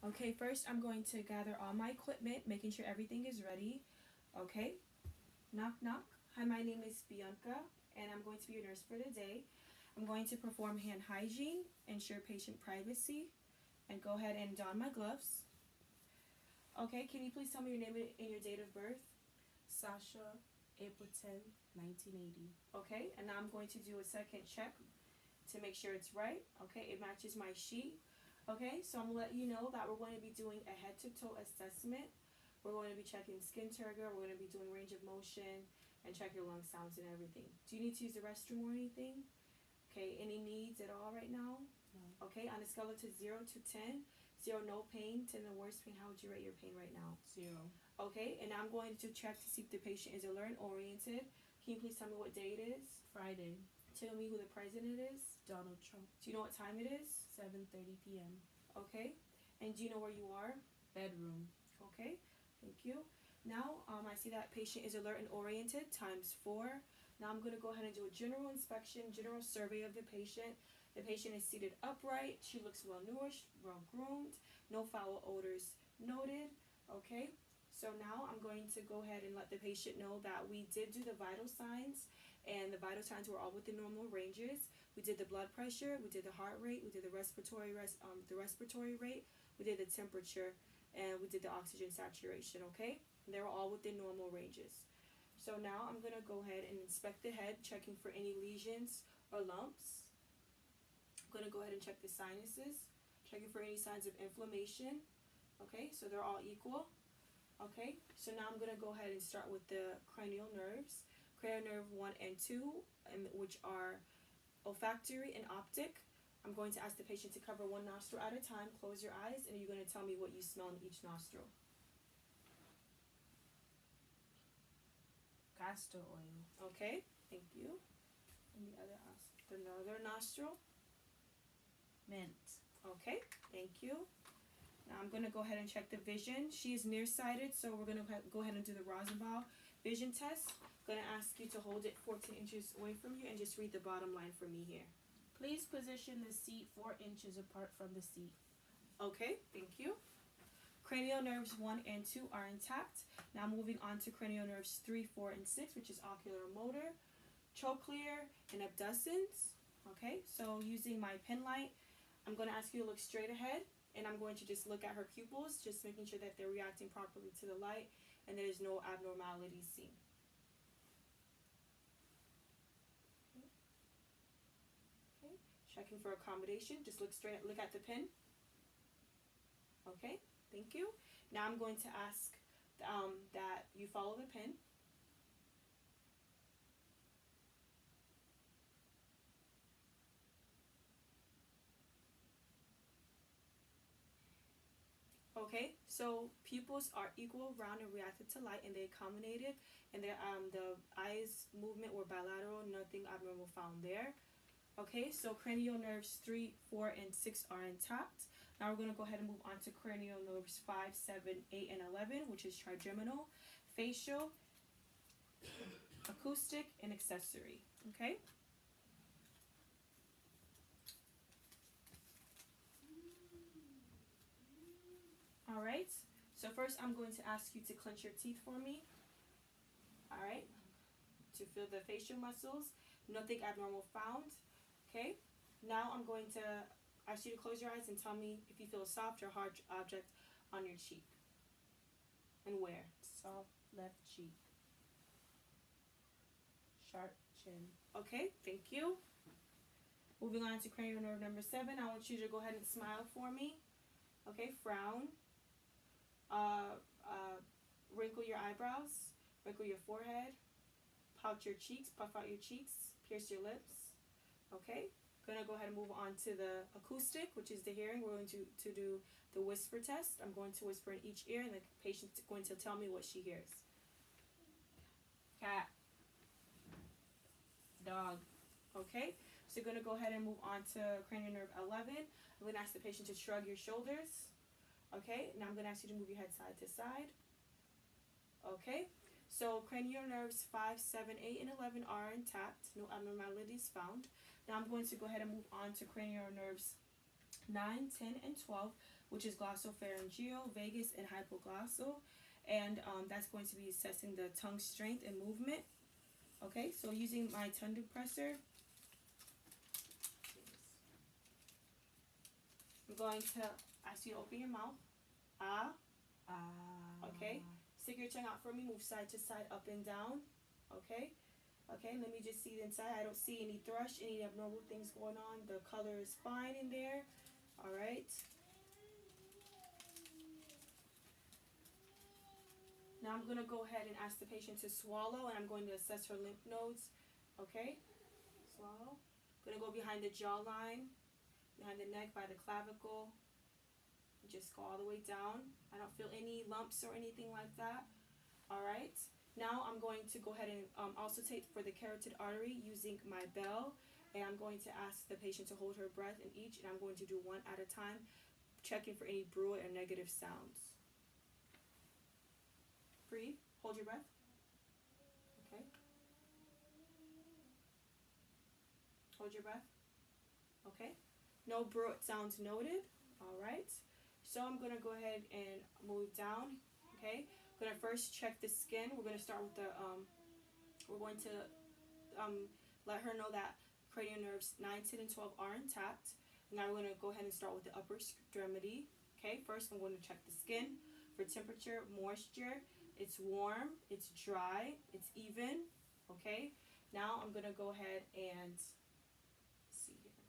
Okay, first I'm going to gather all my equipment, making sure everything is ready. Okay, knock knock. Hi, my name is Bianca, and I'm going to be your nurse for today. I'm going to perform hand hygiene, ensure patient privacy, and go ahead and don my gloves. Okay, can you please tell me your name and your date of birth? Sasha, April 10th, 1980. Okay, and now I'm going to do a second check to make sure it's right. Okay, it matches my sheet. Okay, so I'm gonna let you know that we're going to be doing a head to toe assessment. We're going to be checking skin turgor, we're going to be doing range of motion, and check your lung sounds and everything. Do you need to use the restroom or anything? Okay, any needs at all right now? No. Okay, on a scale of 0 to 10, 0 no pain, 10 the worst pain, how would you rate your pain right now? 0. Okay, and I'm going to check to see if the patient is alert and oriented. Can you please tell me what day it is? Friday. Tell me who the president is. Donald Trump. Do you know what time it is? 7:30 p.m. Okay, and do you know where you are? Bedroom. Okay, thank you. Now, I see that patient is alert and oriented, times 4. Now I'm going to go ahead and do a general inspection, general survey of the patient. The patient is seated upright. She looks well nourished, well groomed. No foul odors noted. Okay, so now I'm going to go ahead and let the patient know that we did do the vital signs, and the vital signs were all within normal ranges. We did the blood pressure, we did the heart rate, we did the respiratory rate, we did the temperature, and we did the oxygen saturation. Okay, and they were all within normal ranges. So now I'm gonna go ahead and inspect the head, checking for any lesions or lumps. I'm gonna go ahead and check the sinuses, checking for any signs of inflammation. Okay, so they're all equal. Okay, so now I'm going to go ahead and start with the cranial nerves. Cranial nerve 1 and 2, which are olfactory and optic. I'm going to ask the patient to cover one nostril at a time. Close your eyes, and you're going to tell me what you smell in each nostril. Castor oil. Okay, thank you. And the other nostril. Mint. Okay, thank you. Now I'm going to go ahead and check the vision. She is nearsighted, so we're going to go ahead and do the Rosenbaum vision test. I'm going to ask you to hold it 14 inches away from you and just read the bottom line for me here. Please position the seat 4 inches apart from the seat. Okay, thank you. Cranial nerves 1 and 2 are intact. Now moving on to cranial nerves 3, 4, and 6, which is oculomotor, trochlear, and abducens. Okay, so using my pen light, I'm going to ask you to look straight ahead, and I'm going to just look at her pupils, just making sure that they're reacting properly to the light and there's no abnormalities seen. Okay, checking for accommodation, just look at the pen. Okay, thank you. Now I'm going to ask that you follow the pen. Okay, so pupils are equal, round, and reactive to light, and they accommodated, and the eyes movement were bilateral, nothing abnormal found there. Okay, so cranial nerves 3, 4, and 6 are intact. Now we're going to go ahead and move on to cranial nerves 5, 7, 8, and 11, which is trigeminal, facial, acoustic, and accessory. Okay. Alright, so first I'm going to ask you to clench your teeth for me. Alright, to feel the facial muscles. Nothing abnormal found. Okay, now I'm going to ask you to close your eyes and tell me if you feel a soft or hard object on your cheek. And where? Soft left cheek. Sharp chin. Okay, thank you. Moving on to cranial nerve number 7, I want you to go ahead and smile for me. Okay, frown. Wrinkle your eyebrows, wrinkle your forehead, pout your cheeks, puff out your cheeks, pierce your lips. Okay, gonna go ahead and move on to the acoustic, which is the hearing. We're going to do the whisper test. I'm going to whisper in each ear, and the patient's going to tell me what she hears. Cat. Dog. Okay, so you're gonna go ahead and move on to cranial nerve 11. I'm gonna ask the patient to shrug your shoulders. Okay, now I'm gonna ask you to move your head side to side. Okay, so cranial nerves 5, 7, 8, and 11 are intact. No abnormalities found. Now I'm going to go ahead and move on to cranial nerves 9, 10, and 12, which is glossopharyngeal, vagus, and hypoglossal. And that's going to be assessing the tongue strength and movement. Okay, so using my tongue depressor, I'm going to ask you to open your mouth. Ah. Okay. Stick your tongue out for me. Move side to side, up and down. Okay. Okay, let me just see the inside. I don't see any thrush, any abnormal things going on. The color is fine in there. All right. Now I'm going to go ahead and ask the patient to swallow, and I'm going to assess her lymph nodes. Okay. Swallow. Going to go behind the jawline, behind the neck, by the clavicle. Just go all the way down. I don't feel any lumps or anything like that. All right. Now I'm going to go ahead and auscultate for the carotid artery using my bell, and I'm going to ask the patient to hold her breath in each, and I'm going to do one at a time, checking for any bruit or negative sounds. Breathe. Hold your breath. Okay. Hold your breath. Okay. No bruit sounds noted. All right. So I'm going to go ahead and move down. Okay. We're going to first check the skin. We're going to start with the, we're going to let her know that cranial nerves 9, 10, and 12 are intact. Now we're going to go ahead and start with the upper extremity. Okay, first I'm going to check the skin for temperature, moisture. It's warm, it's dry, it's even. Okay, now I'm going to go ahead and see here.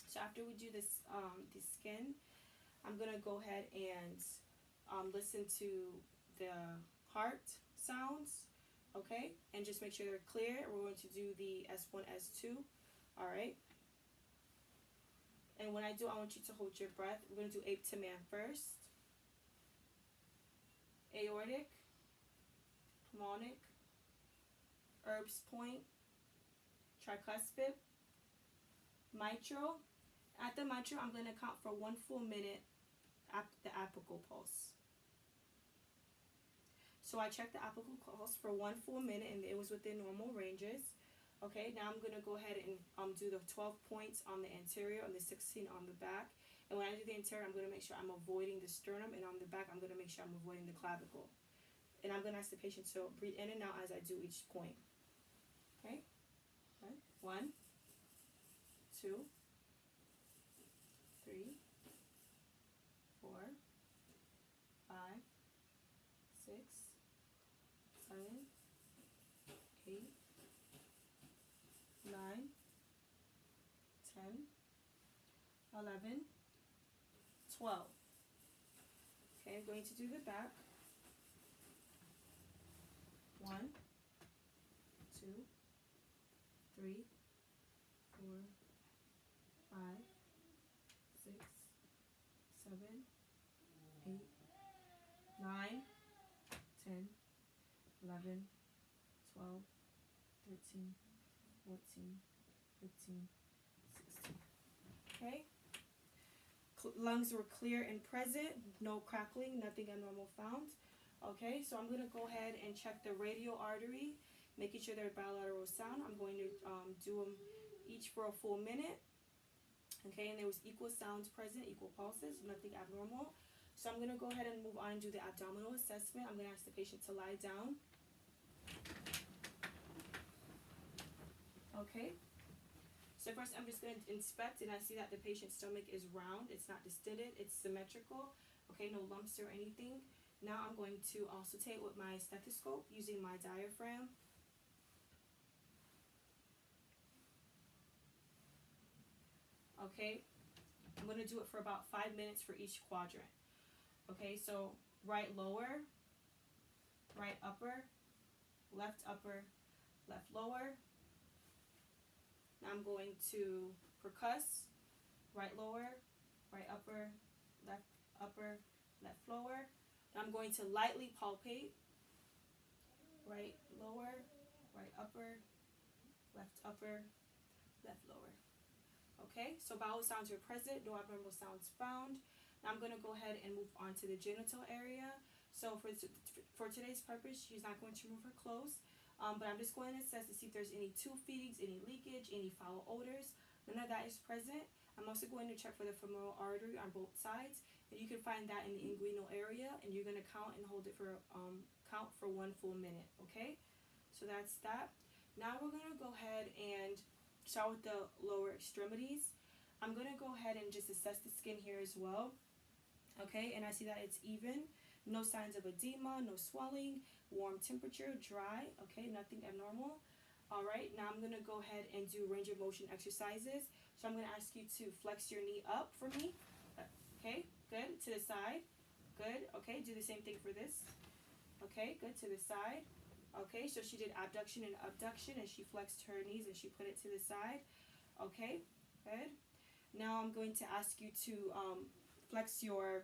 So after we do this, the skin, I'm going to go ahead and listen to the heart sounds, okay, and just make sure they're clear. We're going to do the S1, S2, all right. And when I do, I want you to hold your breath. We're going to do abdomen first, aortic, pulmonic, Erb's point, tricuspid, mitral. At the mitral, I'm going to count for 1 full minute the apical pulse. So I checked the apical pulse for 1 full minute, and it was within normal ranges. Okay, now I'm going to go ahead and do the 12 points on the anterior and the 16 on the back. And when I do the anterior, I'm going to make sure I'm avoiding the sternum, and on the back, I'm going to make sure I'm avoiding the clavicle. And I'm going to ask the patient to breathe in and out as I do each point. Okay, 1, 2, 3, 4, 5, 6, 7, 8, 9, 10, 11, 12. Okay, I'm going to do the back. 1, 2, 3, 4, 5, 6, 7, 8, 9, 10, 11, 12, 13, 14, 15, 16. Okay. Lungs were clear and present, no crackling, nothing abnormal found. Okay, so I'm going to go ahead and check the radial artery, making sure they're bilateral sound. I'm going to do them each for a full minute. Okay, and there was equal sounds present, equal pulses, nothing abnormal. So I'm going to go ahead and move on and do the abdominal assessment. I'm going to ask the patient to lie down. Okay. So first I'm just going to inspect, and I see that the patient's stomach is round. It's not distended. It's symmetrical. Okay, no lumps or anything. Now I'm going to auscultate with my stethoscope using my diaphragm. Okay, I'm going to do it for about 5 minutes for each quadrant. Okay, so right lower, right upper, left lower. Now I'm going to percuss, right lower, right upper, left lower. Now I'm going to lightly palpate, right lower, right upper, left lower. Okay, so bowel sounds are present, no abnormal sounds found. Now I'm going to go ahead and move on to the genital area. So for today's purpose, she's not going to remove her clothes. But I'm just going to assess to see if there's any tube feedings, any leakage, any foul odors. None of that is present. I'm also going to check for the femoral artery on both sides, and you can find that in the inguinal area, and you're going to count and hold it for count for 1 full minute, okay? So that's that. Now we're going to go ahead and start with the lower extremities. I'm going to go ahead and just assess the skin here as well, okay? And I see that it's even, no signs of edema, no swelling, warm temperature, dry, okay, nothing abnormal. All right, now I'm going to go ahead and do range of motion exercises. So I'm going to ask you to flex your knee up for me. Okay, good. To the side. Good. Okay, do the same thing for this. Okay, good. To the side. Okay, so she did abduction and abduction, and she flexed her knees and she put it to the side. Okay, good. Now I'm going to ask you to flex your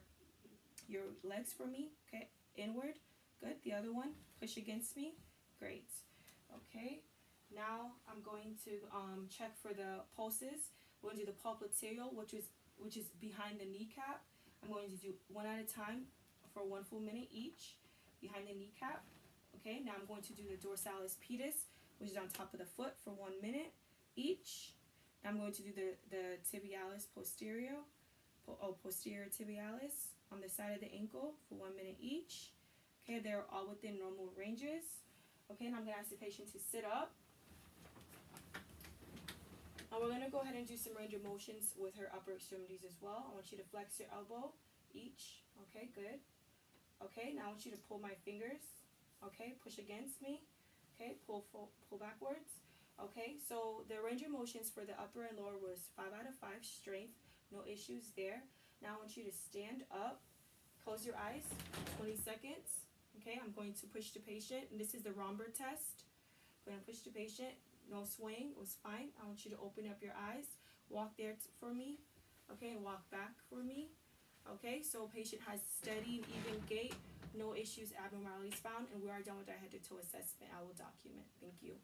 legs for me. Okay, inward. Good. The other one. Push against me. Great. Okay. Now I'm going to check for the pulses. We're going to do the popliteal, which is behind the kneecap. I'm going to do one at a time for 1 full minute each, behind the kneecap. Okay, now I'm going to do the dorsalis pedis, which is on top of the foot, for 1 minute each. Now I'm going to do the tibialis posterior, posterior tibialis on the side of the ankle for 1 minute each. Okay, they're all within normal ranges. Okay, and I'm going to ask the patient to sit up. Now we're going to go ahead and do some range of motions with her upper extremities as well. I want you to flex your elbow each. Okay, good. Okay, now I want you to pull my fingers. Okay, push against me. Okay, pull backwards. Okay, so the range of motions for the upper and lower was 5 out of 5 strength. No issues there. Now I want you to stand up. Close your eyes. 20 seconds. Okay, I'm going to push the patient. And this is the Romberg test. I'm going to push the patient. No swing, it was fine. I want you to open up your eyes, walk there for me, okay, and walk back for me. Okay, so patient has steady and even gait, no issues, abnormalities found, and we are done with our head to toe assessment. I will document. Thank you.